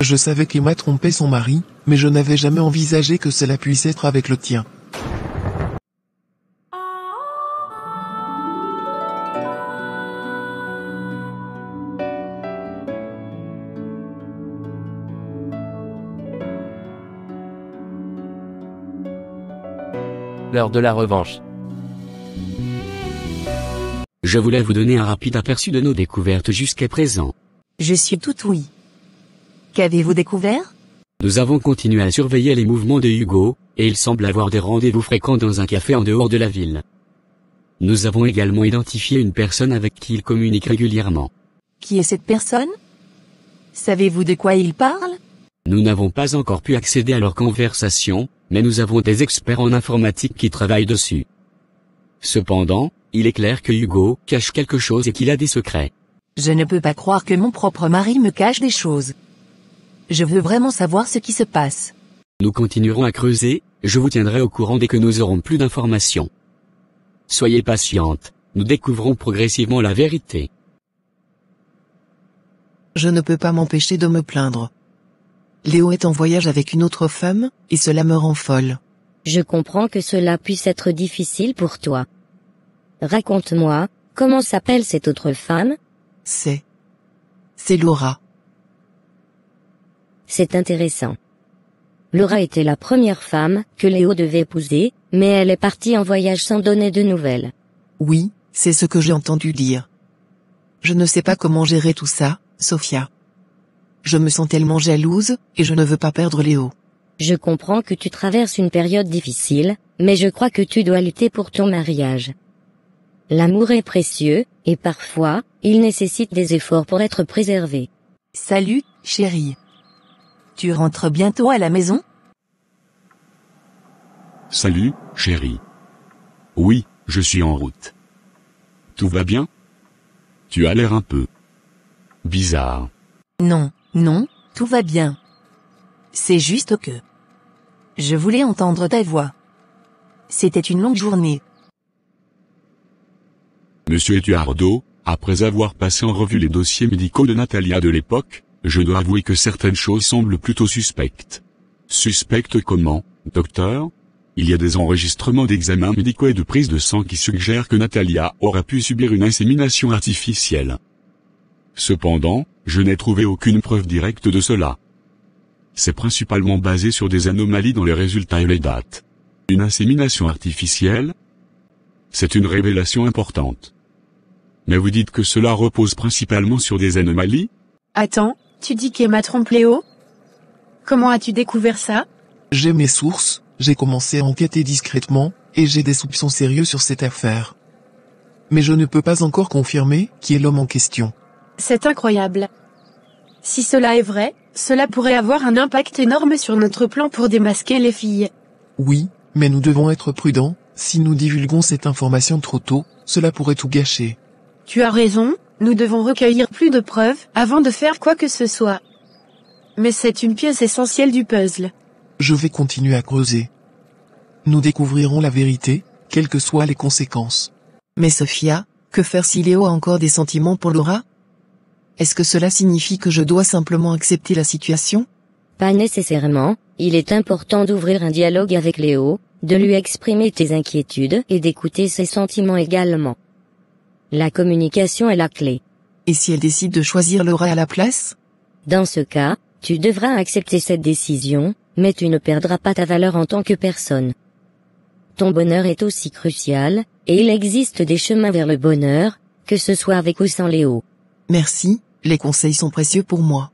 Je savais qu'Emma trompait son mari, mais je n'avais jamais envisagé que cela puisse être avec le tien. L'heure de la revanche. Je voulais vous donner un rapide aperçu de nos découvertes jusqu'à présent. Je suis tout oui. Qu'avez-vous découvert? Nous avons continué à surveiller les mouvements de Hugo, et il semble avoir des rendez-vous fréquents dans un café en dehors de la ville. Nous avons également identifié une personne avec qui il communique régulièrement. Qui est cette personne? Savez-vous de quoi il parle? Nous n'avons pas encore pu accéder à leur conversation, mais nous avons des experts en informatique qui travaillent dessus. Cependant, il est clair que Hugo cache quelque chose et qu'il a des secrets. Je ne peux pas croire que mon propre mari me cache des choses. Je veux vraiment savoir ce qui se passe. Nous continuerons à creuser, je vous tiendrai au courant dès que nous aurons plus d'informations. Soyez patiente, nous découvrons progressivement la vérité. Je ne peux pas m'empêcher de me plaindre. Léo est en voyage avec une autre femme, et cela me rend folle. Je comprends que cela puisse être difficile pour toi. Raconte-moi, comment s'appelle cette autre femme? C'est Laura. C'est intéressant. Laura était la première femme que Léo devait épouser, mais elle est partie en voyage sans donner de nouvelles. Oui, c'est ce que j'ai entendu dire. Je ne sais pas comment gérer tout ça, Sophia. Je me sens tellement jalouse, et je ne veux pas perdre Léo. Je comprends que tu traverses une période difficile, mais je crois que tu dois lutter pour ton mariage. L'amour est précieux, et parfois, il nécessite des efforts pour être préservé. Salut, chérie. Tu rentres bientôt à la maison? Salut, chérie. Oui, je suis en route. Tout va bien? Tu as l'air un peu bizarre. Non, tout va bien. C'est juste que... Je voulais entendre ta voix. C'était une longue journée. Monsieur Eduardo, après avoir passé en revue les dossiers médicaux de Natalia de l'époque, je dois avouer que certaines choses semblent plutôt suspectes. Suspectes comment, docteur? Il y a des enregistrements d'examens médicaux et de prise de sang qui suggèrent que Natalia aurait pu subir une insémination artificielle. Cependant, je n'ai trouvé aucune preuve directe de cela. C'est principalement basé sur des anomalies dans les résultats et les dates. Une insémination artificielle? C'est une révélation importante. Mais vous dites que cela repose principalement sur des anomalies? Attends, tu dis qu'Emma trompe Léo? Comment as-tu découvert ça? J'ai mes sources, j'ai commencé à enquêter discrètement, et j'ai des soupçons sérieux sur cette affaire. Mais je ne peux pas encore confirmer qui est l'homme en question. C'est incroyable. Si cela est vrai, cela pourrait avoir un impact énorme sur notre plan pour démasquer les filles. Oui, mais nous devons être prudents, si nous divulguons cette information trop tôt, cela pourrait tout gâcher. Tu as raison, nous devons recueillir plus de preuves avant de faire quoi que ce soit. Mais c'est une pièce essentielle du puzzle. Je vais continuer à creuser. Nous découvrirons la vérité, quelles que soient les conséquences. Mais Sophia, que faire si Léo a encore des sentiments pour Laura? Est-ce que cela signifie que je dois simplement accepter la situation? Pas nécessairement, il est important d'ouvrir un dialogue avec Léo, de lui exprimer tes inquiétudes et d'écouter ses sentiments également. La communication est la clé. Et si elle décide de choisir Laura à la place? Dans ce cas, tu devras accepter cette décision, mais tu ne perdras pas ta valeur en tant que personne. Ton bonheur est aussi crucial, et il existe des chemins vers le bonheur, que ce soit avec ou sans Léo. Merci, les conseils sont précieux pour moi.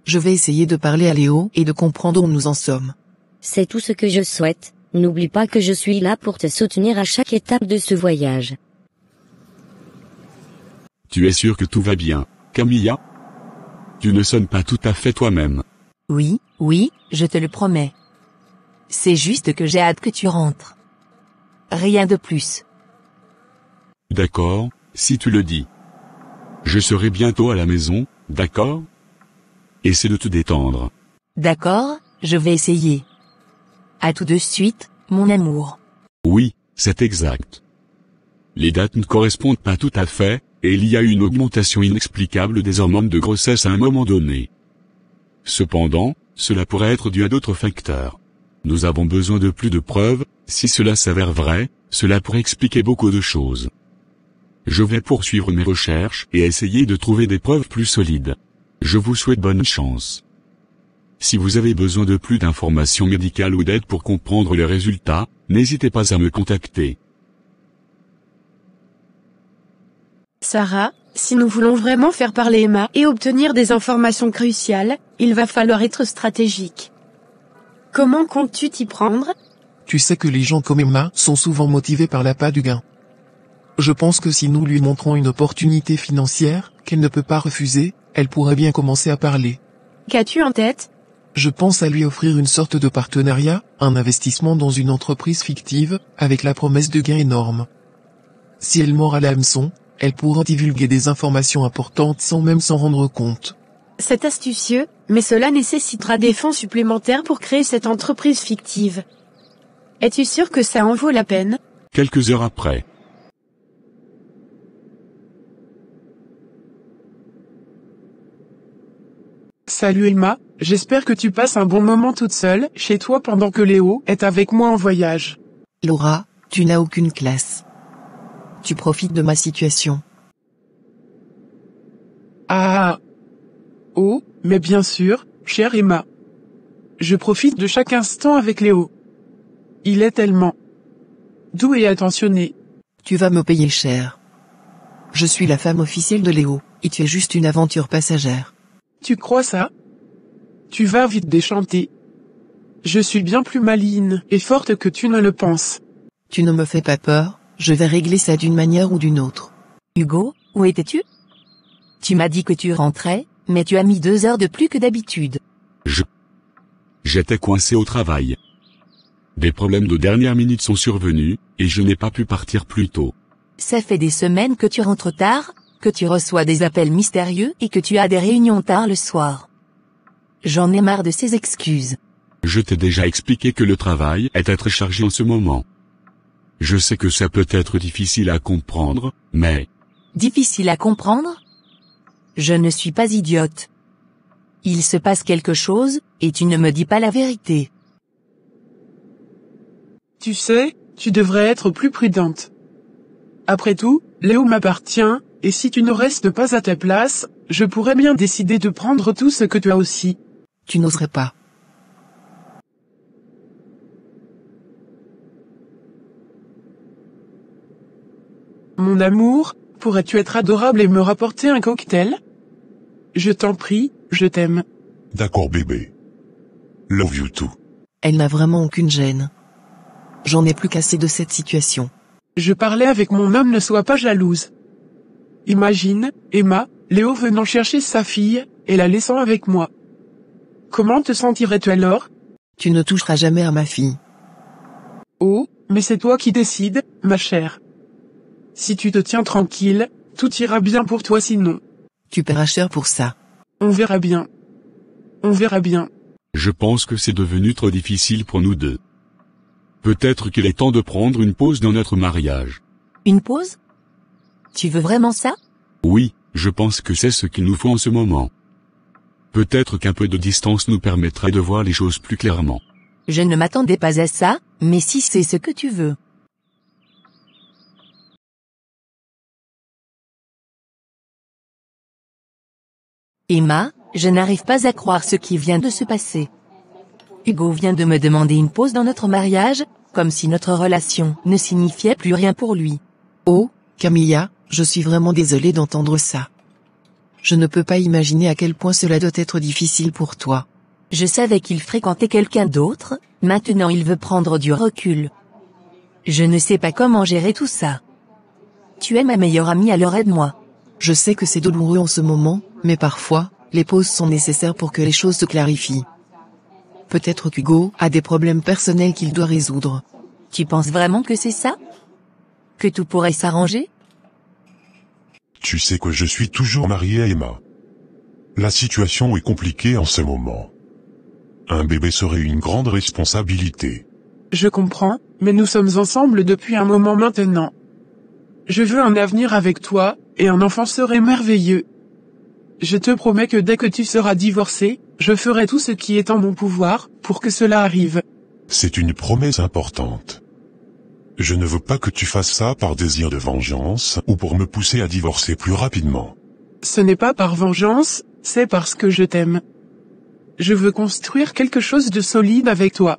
Je vais essayer de parler à Léo et de comprendre où nous en sommes. C'est tout ce que je souhaite, n'oublie pas que je suis là pour te soutenir à chaque étape de ce voyage. Tu es sûr que tout va bien, Camilla? Tu ne sonnes pas tout à fait toi-même. Oui, je te le promets. C'est juste que j'ai hâte que tu rentres. Rien de plus. D'accord, si tu le dis. Je serai bientôt à la maison, d'accord? Essaie de te détendre. D'accord, je vais essayer. À tout de suite, mon amour. Oui, c'est exact. Les dates ne correspondent pas tout à fait, et il y a une augmentation inexplicable des hormones de grossesse à un moment donné. Cependant, cela pourrait être dû à d'autres facteurs. Nous avons besoin de plus de preuves, si cela s'avère vrai, cela pourrait expliquer beaucoup de choses. Je vais poursuivre mes recherches et essayer de trouver des preuves plus solides. Je vous souhaite bonne chance. Si vous avez besoin de plus d'informations médicales ou d'aide pour comprendre les résultats, n'hésitez pas à me contacter. Sarah, si nous voulons vraiment faire parler Emma et obtenir des informations cruciales, il va falloir être stratégique. Comment comptes-tu t'y prendre? Tu sais que les gens comme Emma sont souvent motivés par l'appât du gain. Je pense que si nous lui montrons une opportunité financière, qu'elle ne peut pas refuser, elle pourrait bien commencer à parler. Qu'as-tu en tête? Je pense à lui offrir une sorte de partenariat, un investissement dans une entreprise fictive, avec la promesse de gains énormes. Si elle mord à l'hameçon, elle pourra divulguer des informations importantes sans même s'en rendre compte. C'est astucieux, mais cela nécessitera des fonds supplémentaires pour créer cette entreprise fictive. Es-tu sûr que ça en vaut la peine? Quelques heures après. Salut Emma, j'espère que tu passes un bon moment toute seule, chez toi pendant que Léo est avec moi en voyage. Laura, tu n'as aucune classe. Tu profites de ma situation. Ah. Oh, mais bien sûr, chère Emma. Je profite de chaque instant avec Léo. Il est tellement doux et attentionné. Tu vas me payer cher. Je suis la femme officielle de Léo, et tu es juste une aventure passagère. Tu crois ça? Tu vas vite déchanter. Je suis bien plus maligne et forte que tu ne le penses. Tu ne me fais pas peur, je vais régler ça d'une manière ou d'une autre. Hugo, où étais-tu? Tu m'as dit que tu rentrais, mais tu as mis 2 heures de plus que d'habitude. J'étais coincé au travail. Des problèmes de dernière minute sont survenus, et je n'ai pas pu partir plus tôt. Ça fait des semaines que tu rentres tard, que tu reçois des appels mystérieux et que tu as des réunions tard le soir. J'en ai marre de ces excuses. Je t'ai déjà expliqué que le travail était très chargé en ce moment. Je sais que ça peut être difficile à comprendre, mais... Difficile à comprendre? Je ne suis pas idiote. Il se passe quelque chose, et tu ne me dis pas la vérité. Tu sais, tu devrais être plus prudente. Après tout, Léo m'appartient, et si tu ne restes pas à ta place, je pourrais bien décider de prendre tout ce que tu as aussi. Tu n'oserais pas. Mon amour, pourrais-tu être adorable et me rapporter un cocktail? Je t'en prie, je t'aime. D'accord bébé. Love you too. Elle n'a vraiment aucune gêne. J'en ai plus qu'assez de cette situation. Je parlais avec mon homme, ne sois pas jalouse. Imagine, Emma, Léo venant chercher sa fille, et la laissant avec moi. Comment te sentirais-tu alors? Tu ne toucheras jamais à ma fille. Oh, mais c'est toi qui décides, ma chère. Si tu te tiens tranquille, tout ira bien pour toi sinon. Tu paieras cher pour ça. On verra bien. On verra bien. Je pense que c'est devenu trop difficile pour nous deux. Peut-être qu'il est temps de prendre une pause dans notre mariage. Une pause? Tu veux vraiment ça? Oui, je pense que c'est ce qu'il nous faut en ce moment. Peut-être qu'un peu de distance nous permettrait de voir les choses plus clairement. Je ne m'attendais pas à ça, mais si c'est ce que tu veux. Emma, je n'arrive pas à croire ce qui vient de se passer. Hugo vient de me demander une pause dans notre mariage, comme si notre relation ne signifiait plus rien pour lui. Oh, Camilla, je suis vraiment désolée d'entendre ça. Je ne peux pas imaginer à quel point cela doit être difficile pour toi. Je savais qu'il fréquentait quelqu'un d'autre, maintenant il veut prendre du recul. Je ne sais pas comment gérer tout ça. Tu es ma meilleure amie, alors aide-moi. Je sais que c'est douloureux en ce moment, mais parfois, les pauses sont nécessaires pour que les choses se clarifient. Peut-être qu'Hugo a des problèmes personnels qu'il doit résoudre. Tu penses vraiment que c'est ça? Que tout pourrait s'arranger? Tu sais que je suis toujours marié à Emma. La situation est compliquée en ce moment. Un bébé serait une grande responsabilité. Je comprends, mais nous sommes ensemble depuis un moment maintenant. Je veux un avenir avec toi, et un enfant serait merveilleux. Je te promets que dès que tu seras divorcé, je ferai tout ce qui est en mon pouvoir, pour que cela arrive. C'est une promesse importante. Je ne veux pas que tu fasses ça par désir de vengeance, ou pour me pousser à divorcer plus rapidement. Ce n'est pas par vengeance, c'est parce que je t'aime. Je veux construire quelque chose de solide avec toi.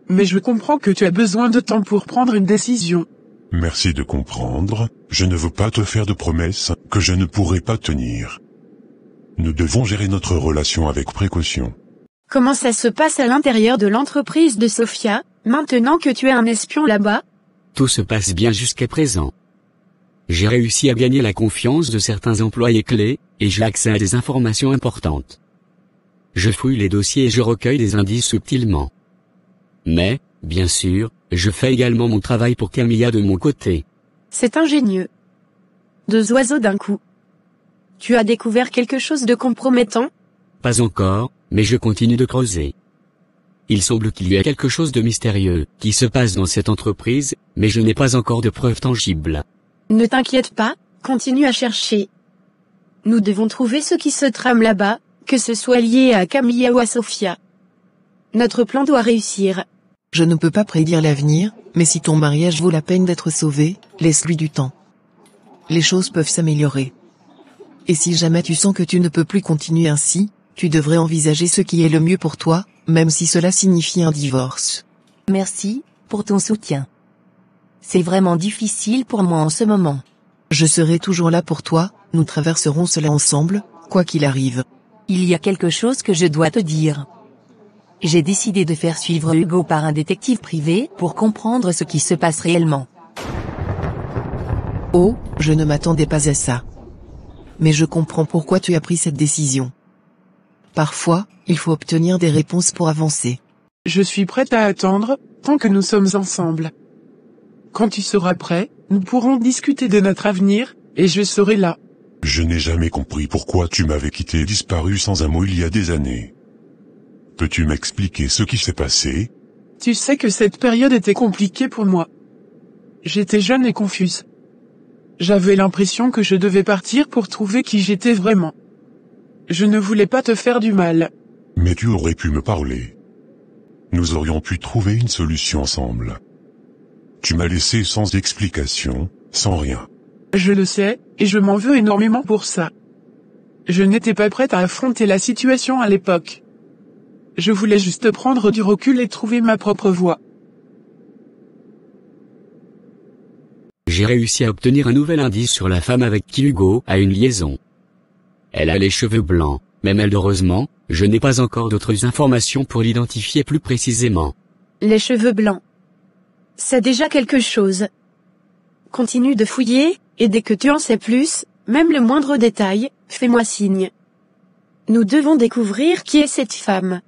Mais je comprends que tu as besoin de temps pour prendre une décision. Merci de comprendre, je ne veux pas te faire de promesses, que je ne pourrai pas tenir. Nous devons gérer notre relation avec précaution. Comment ça se passe à l'intérieur de l'entreprise de Sophia, maintenant que tu es un espion là-bas? Tout se passe bien jusqu'à présent. J'ai réussi à gagner la confiance de certains employés clés, et j'ai accès à des informations importantes. Je fouille les dossiers et je recueille des indices subtilement. Mais, bien sûr, je fais également mon travail pour Camilla de mon côté. C'est ingénieux. 2 oiseaux d'un coup. Tu as découvert quelque chose de compromettant? Pas encore, mais je continue de creuser. Il semble qu'il y ait quelque chose de mystérieux qui se passe dans cette entreprise, mais je n'ai pas encore de preuves tangibles. Ne t'inquiète pas, continue à chercher. Nous devons trouver ce qui se trame là-bas, que ce soit lié à Camilla ou à Sophia. Notre plan doit réussir. Je ne peux pas prédire l'avenir, mais si ton mariage vaut la peine d'être sauvé, laisse-lui du temps. Les choses peuvent s'améliorer. Et si jamais tu sens que tu ne peux plus continuer ainsi, tu devrais envisager ce qui est le mieux pour toi, même si cela signifie un divorce. Merci pour ton soutien. C'est vraiment difficile pour moi en ce moment. Je serai toujours là pour toi, nous traverserons cela ensemble, quoi qu'il arrive. Il y a quelque chose que je dois te dire. J'ai décidé de faire suivre Hugo par un détective privé pour comprendre ce qui se passe réellement. Oh, je ne m'attendais pas à ça. Mais je comprends pourquoi tu as pris cette décision. Parfois, il faut obtenir des réponses pour avancer. Je suis prête à attendre, tant que nous sommes ensemble. Quand tu seras prêt, nous pourrons discuter de notre avenir, et je serai là. Je n'ai jamais compris pourquoi tu m'avais quitté et disparu sans un mot il y a des années. Peux-tu m'expliquer ce qui s'est passé? Tu sais que cette période était compliquée pour moi. J'étais jeune et confuse. J'avais l'impression que je devais partir pour trouver qui j'étais vraiment. Je ne voulais pas te faire du mal. Mais tu aurais pu me parler. Nous aurions pu trouver une solution ensemble. Tu m'as laissé sans explication, sans rien. Je le sais, et je m'en veux énormément pour ça. Je n'étais pas prête à affronter la situation à l'époque. Je voulais juste prendre du recul et trouver ma propre voie. J'ai réussi à obtenir un nouvel indice sur la femme avec qui Hugo a une liaison. Elle a les cheveux blancs, mais malheureusement, je n'ai pas encore d'autres informations pour l'identifier plus précisément. Les cheveux blancs. C'est déjà quelque chose. Continue de fouiller, et dès que tu en sais plus, même le moindre détail, fais-moi signe. Nous devons découvrir qui est cette femme.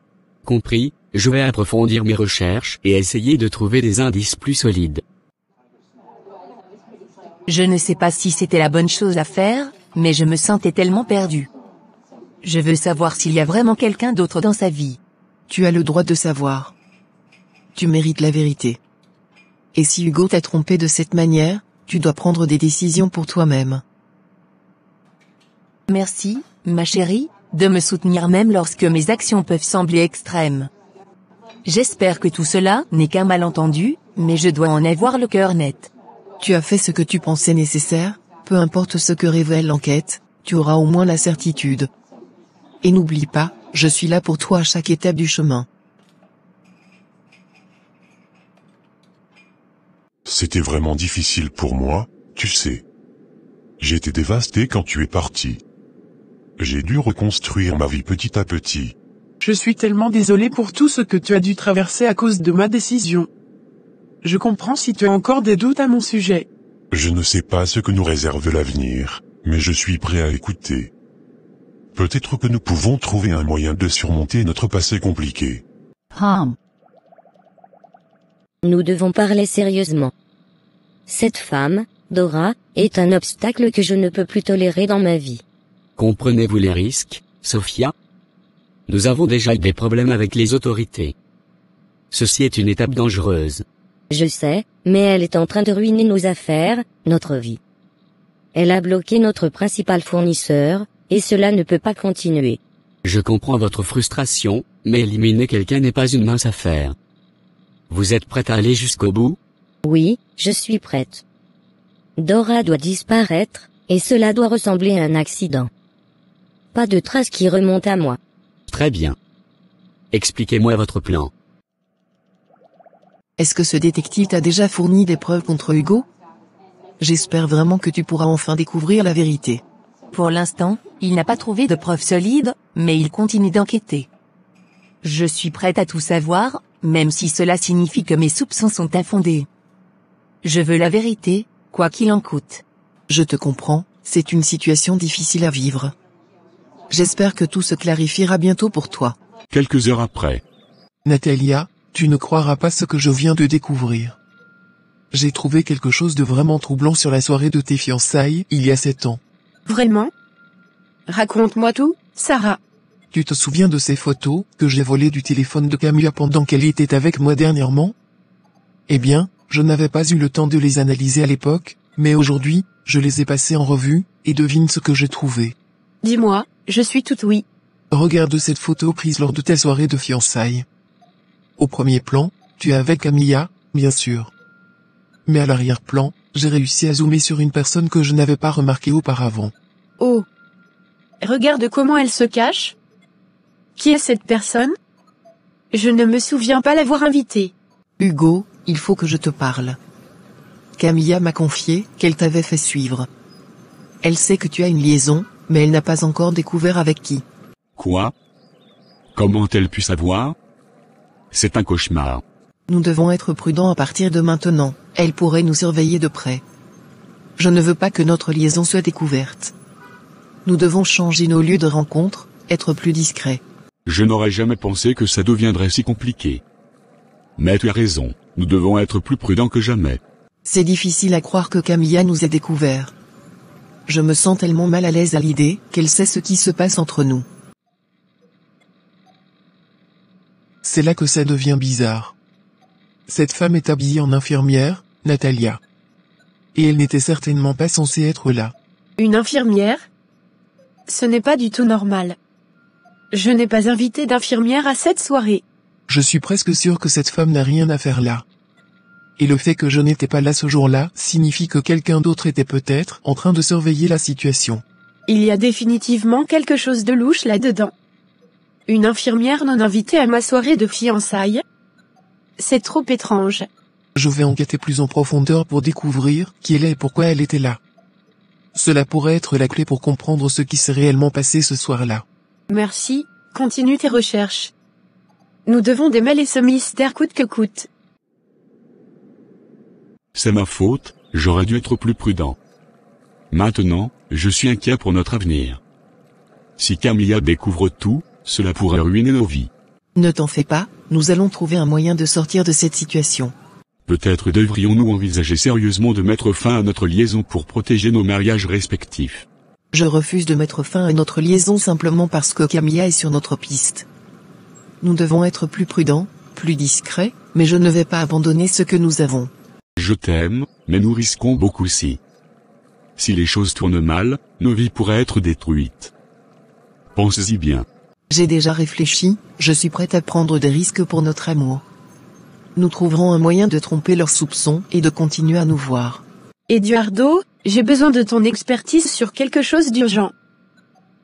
Compris, je vais approfondir mes recherches et essayer de trouver des indices plus solides. Je ne sais pas si c'était la bonne chose à faire, mais je me sentais tellement perdue. Je veux savoir s'il y a vraiment quelqu'un d'autre dans sa vie. Tu as le droit de savoir. Tu mérites la vérité. Et si Hugo t'a trompé de cette manière, tu dois prendre des décisions pour toi-même. Merci, ma chérie, de me soutenir même lorsque mes actions peuvent sembler extrêmes. J'espère que tout cela n'est qu'un malentendu, mais je dois en avoir le cœur net. Tu as fait ce que tu pensais nécessaire, peu importe ce que révèle l'enquête, tu auras au moins la certitude. Et n'oublie pas, je suis là pour toi à chaque étape du chemin. C'était vraiment difficile pour moi, tu sais. J'ai été dévasté quand tu es parti. J'ai dû reconstruire ma vie petit à petit. Je suis tellement désolé pour tout ce que tu as dû traverser à cause de ma décision. Je comprends si tu as encore des doutes à mon sujet. Je ne sais pas ce que nous réserve l'avenir, mais je suis prêt à écouter. Peut-être que nous pouvons trouver un moyen de surmonter notre passé compliqué. Nous devons parler sérieusement. Cette femme, Dora, est un obstacle que je ne peux plus tolérer dans ma vie. Comprenez-vous les risques, Sophia? Nous avons déjà eu des problèmes avec les autorités. Ceci est une étape dangereuse. Je sais, mais elle est en train de ruiner nos affaires, notre vie. Elle a bloqué notre principal fournisseur, et cela ne peut pas continuer. Je comprends votre frustration, mais éliminer quelqu'un n'est pas une mince affaire. Vous êtes prête à aller jusqu'au bout? Oui, je suis prête. Dora doit disparaître, et cela doit ressembler à un accident. Pas de traces qui remontent à moi. Très bien. Expliquez-moi votre plan. Est-ce que ce détective t'a déjà fourni des preuves contre Hugo? J'espère vraiment que tu pourras enfin découvrir la vérité. Pour l'instant, il n'a pas trouvé de preuves solides, mais il continue d'enquêter. Je suis prête à tout savoir, même si cela signifie que mes soupçons sont infondés. Je veux la vérité, quoi qu'il en coûte. Je te comprends, c'est une situation difficile à vivre. J'espère que tout se clarifiera bientôt pour toi. Quelques heures après. Natalia, tu ne croiras pas ce que je viens de découvrir. J'ai trouvé quelque chose de vraiment troublant sur la soirée de tes fiançailles, il y a 7 ans. Vraiment? Raconte-moi tout, Sarah. Tu te souviens de ces photos que j'ai volées du téléphone de Camilla pendant qu'elle était avec moi dernièrement? Eh bien, je n'avais pas eu le temps de les analyser à l'époque, mais aujourd'hui, je les ai passées en revue, et devine ce que j'ai trouvé. Dis-moi, je suis toute oui. Regarde cette photo prise lors de ta soirée de fiançailles. Au premier plan, tu es avec Camilla, bien sûr. Mais à l'arrière-plan, j'ai réussi à zoomer sur une personne que je n'avais pas remarquée auparavant. Oh. Regarde comment elle se cache. Qui est cette personne? Je ne me souviens pas l'avoir invitée. Hugo, il faut que je te parle. Camilla m'a confié qu'elle t'avait fait suivre. Elle sait que tu as une liaison, mais elle n'a pas encore découvert avec qui. Quoi? Comment a-t-elle pu savoir? C'est un cauchemar. Nous devons être prudents à partir de maintenant, elle pourrait nous surveiller de près. Je ne veux pas que notre liaison soit découverte. Nous devons changer nos lieux de rencontre, être plus discrets. Je n'aurais jamais pensé que ça deviendrait si compliqué. Mais tu as raison, nous devons être plus prudents que jamais. C'est difficile à croire que Camilla nous ait découverts. Je me sens tellement mal à l'aise à l'idée qu'elle sait ce qui se passe entre nous. C'est là que ça devient bizarre. Cette femme est habillée en infirmière, Natalia. Et elle n'était certainement pas censée être là. Une infirmière? Ce n'est pas du tout normal. Je n'ai pas invité d'infirmière à cette soirée. Je suis presque sûr que cette femme n'a rien à faire là. Et le fait que je n'étais pas là ce jour-là signifie que quelqu'un d'autre était peut-être en train de surveiller la situation. Il y a définitivement quelque chose de louche là-dedans. Une infirmière non invitée à ma soirée de fiançailles? C'est trop étrange. Je vais enquêter plus en profondeur pour découvrir qui elle est et pourquoi elle était là. Cela pourrait être la clé pour comprendre ce qui s'est réellement passé ce soir-là. Merci, continue tes recherches. Nous devons démêler ce mystère coûte que coûte. C'est ma faute, j'aurais dû être plus prudent. Maintenant, je suis inquiet pour notre avenir. Si Camilla découvre tout, cela pourrait ruiner nos vies. Ne t'en fais pas, nous allons trouver un moyen de sortir de cette situation. Peut-être devrions-nous envisager sérieusement de mettre fin à notre liaison pour protéger nos mariages respectifs. Je refuse de mettre fin à notre liaison simplement parce que Camilla est sur notre piste. Nous devons être plus prudents, plus discrets, mais je ne vais pas abandonner ce que nous avons. Je t'aime, mais nous risquons beaucoup si les choses tournent mal, nos vies pourraient être détruites. Pensez-y bien. J'ai déjà réfléchi, je suis prête à prendre des risques pour notre amour. Nous trouverons un moyen de tromper leurs soupçons et de continuer à nous voir. Eduardo, j'ai besoin de ton expertise sur quelque chose d'urgent.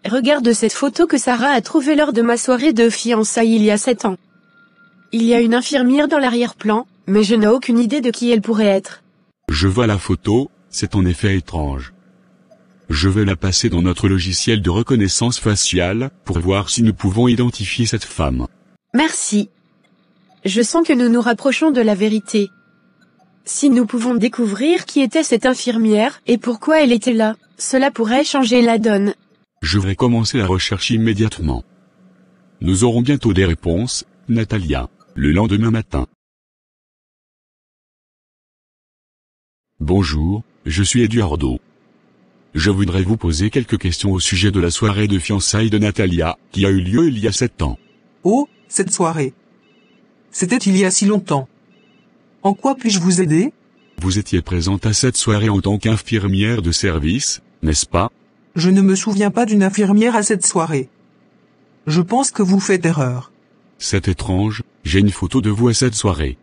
Regarde cette photo que Sarah a trouvée lors de ma soirée de fiançailles il y a 7 ans. Il y a une infirmière dans l'arrière-plan, mais je n'ai aucune idée de qui elle pourrait être. Je vois la photo, c'est en effet étrange. Je vais la passer dans notre logiciel de reconnaissance faciale, pour voir si nous pouvons identifier cette femme. Merci. Je sens que nous nous rapprochons de la vérité. Si nous pouvons découvrir qui était cette infirmière et pourquoi elle était là, cela pourrait changer la donne. Je vais commencer la recherche immédiatement. Nous aurons bientôt des réponses, Natalia, le lendemain matin. Bonjour, je suis Eduardo. Je voudrais vous poser quelques questions au sujet de la soirée de fiançailles de Natalia, qui a eu lieu il y a 7 ans. Oh, cette soirée. C'était il y a si longtemps. En quoi puis-je vous aider? Vous étiez présente à cette soirée en tant qu'infirmière de service, n'est-ce pas? Je ne me souviens pas d'une infirmière à cette soirée. Je pense que vous faites erreur. C'est étrange, j'ai une photo de vous à cette soirée.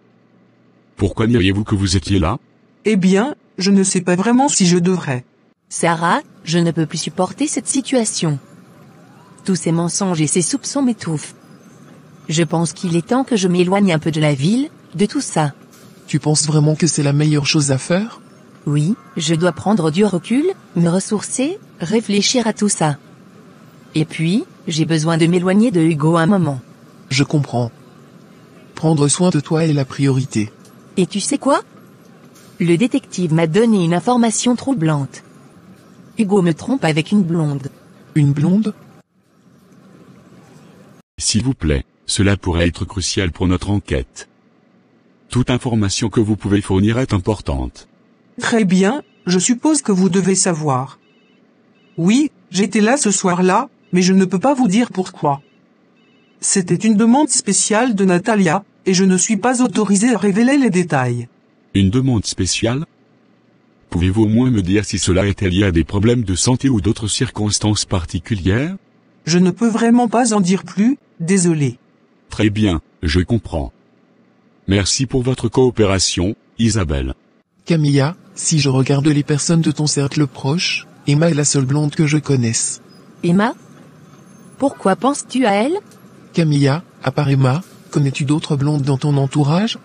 Pourquoi diriez-vous que vous étiez là? Eh bien, je ne sais pas vraiment si je devrais. Sarah, je ne peux plus supporter cette situation. Tous ces mensonges et ces soupçons m'étouffent. Je pense qu'il est temps que je m'éloigne un peu de la ville, de tout ça. Tu penses vraiment que c'est la meilleure chose à faire? Oui, je dois prendre du recul, me ressourcer, réfléchir à tout ça. Et puis, j'ai besoin de m'éloigner de Hugo un moment. Je comprends. Prendre soin de toi est la priorité. Et tu sais quoi? Le détective m'a donné une information troublante. Hugo me trompe avec une blonde. Une blonde? S'il vous plaît, cela pourrait être crucial pour notre enquête. Toute information que vous pouvez fournir est importante. Très bien, je suppose que vous devez savoir. Oui, j'étais là ce soir-là, mais je ne peux pas vous dire pourquoi. C'était une demande spéciale de Natalia, et je ne suis pas autorisé à révéler les détails. Une demande spéciale? Pouvez-vous au moins me dire si cela était lié à des problèmes de santé ou d'autres circonstances particulières? Je ne peux vraiment pas en dire plus, désolé. Très bien, je comprends. Merci pour votre coopération, Isabelle. Camilla, si je regarde les personnes de ton cercle proche, Emma est la seule blonde que je connaisse. Emma? Pourquoi penses-tu à elle? Camilla, à part Emma, connais-tu d'autres blondes dans ton entourage?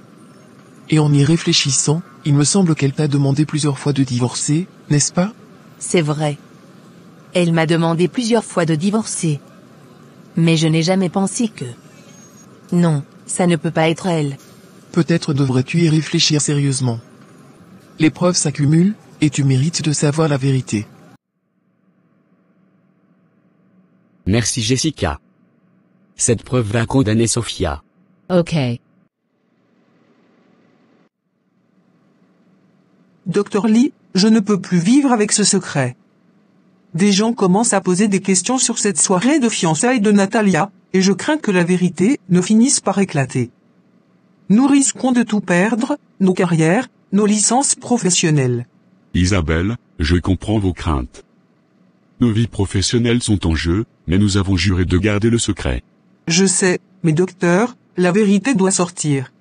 Et en y réfléchissant, il me semble qu'elle t'a demandé plusieurs fois de divorcer, n'est-ce pas? C'est vrai. Elle m'a demandé plusieurs fois de divorcer. Mais je n'ai jamais pensé que... Non, ça ne peut pas être elle. Peut-être devrais-tu y réfléchir sérieusement. Les preuves s'accumulent, et tu mérites de savoir la vérité. Merci Jessica. Cette preuve va condamner Sophia. Ok. Dr Lee, je ne peux plus vivre avec ce secret. Des gens commencent à poser des questions sur cette soirée de fiançailles de Natalia, et je crains que la vérité ne finisse par éclater. Nous risquons de tout perdre, nos carrières, nos licences professionnelles. Isabelle, je comprends vos craintes. Nos vies professionnelles sont en jeu, mais nous avons juré de garder le secret. Je sais, mais docteur, la vérité doit sortir.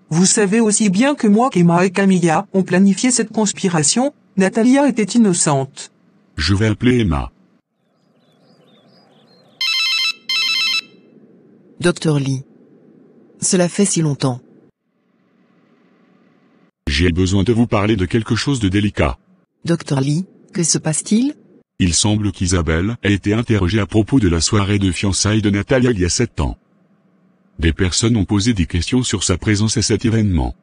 Vous savez aussi bien que moi qu'Emma et Camilla ont planifié cette conspiration, Natalia était innocente. Je vais appeler Emma. Dr Lee. Cela fait si longtemps. J'ai besoin de vous parler de quelque chose de délicat. Dr Lee, que se passe-t-il? Il semble qu'Isabelle a été interrogée à propos de la soirée de fiançailles de Natalia il y a 7 ans. Des personnes ont posé des questions sur sa présence à cet événement.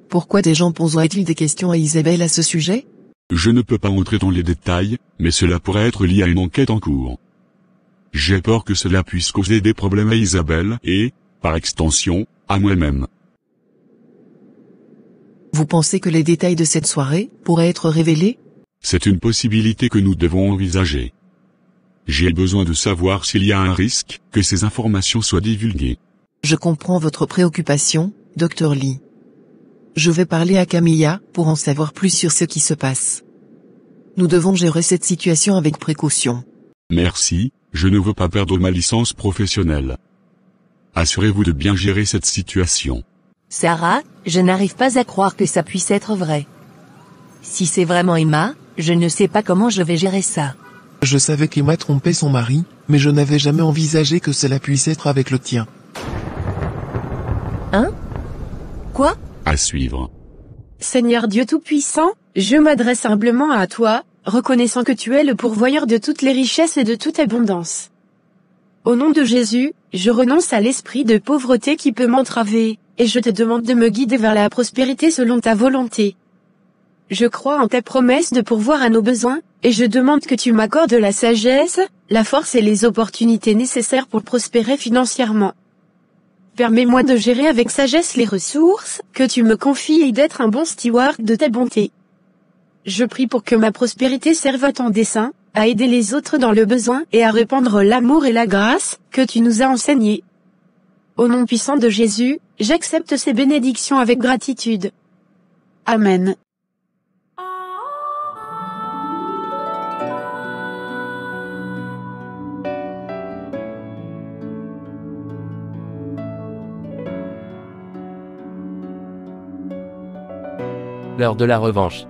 Pourquoi des gens poseraient-ils des questions à Isabelle à ce sujet? Je ne peux pas entrer dans les détails, mais cela pourrait être lié à une enquête en cours. J'ai peur que cela puisse causer des problèmes à Isabelle et, par extension, à moi-même. Vous pensez que les détails de cette soirée pourraient être révélés? C'est une possibilité que nous devons envisager. J'ai besoin de savoir s'il y a un risque que ces informations soient divulguées. Je comprends votre préoccupation, Dr Lee. Je vais parler à Camilla pour en savoir plus sur ce qui se passe. Nous devons gérer cette situation avec précaution. Merci, je ne veux pas perdre ma licence professionnelle. Assurez-vous de bien gérer cette situation. Sarah, je n'arrive pas à croire que ça puisse être vrai. Si c'est vraiment Emma, je ne sais pas comment je vais gérer ça. Je savais qu'Emma trompait son mari, mais je n'avais jamais envisagé que cela puisse être avec le tien. Hein? Quoi? À suivre. Seigneur Dieu Tout-Puissant, je m'adresse humblement à toi, reconnaissant que tu es le pourvoyeur de toutes les richesses et de toute abondance. Au nom de Jésus, je renonce à l'esprit de pauvreté qui peut m'entraver, et je te demande de me guider vers la prospérité selon ta volonté. Je crois en tes promesses de pourvoir à nos besoins, et je demande que tu m'accordes la sagesse, la force et les opportunités nécessaires pour prospérer financièrement. Permets-moi de gérer avec sagesse les ressources que tu me confies et d'être un bon steward de ta bonté. Je prie pour que ma prospérité serve à ton dessein, à aider les autres dans le besoin et à répandre l'amour et la grâce que tu nous as enseignés. Au nom puissant de Jésus, j'accepte ces bénédictions avec gratitude. Amen. L'heure de la revanche.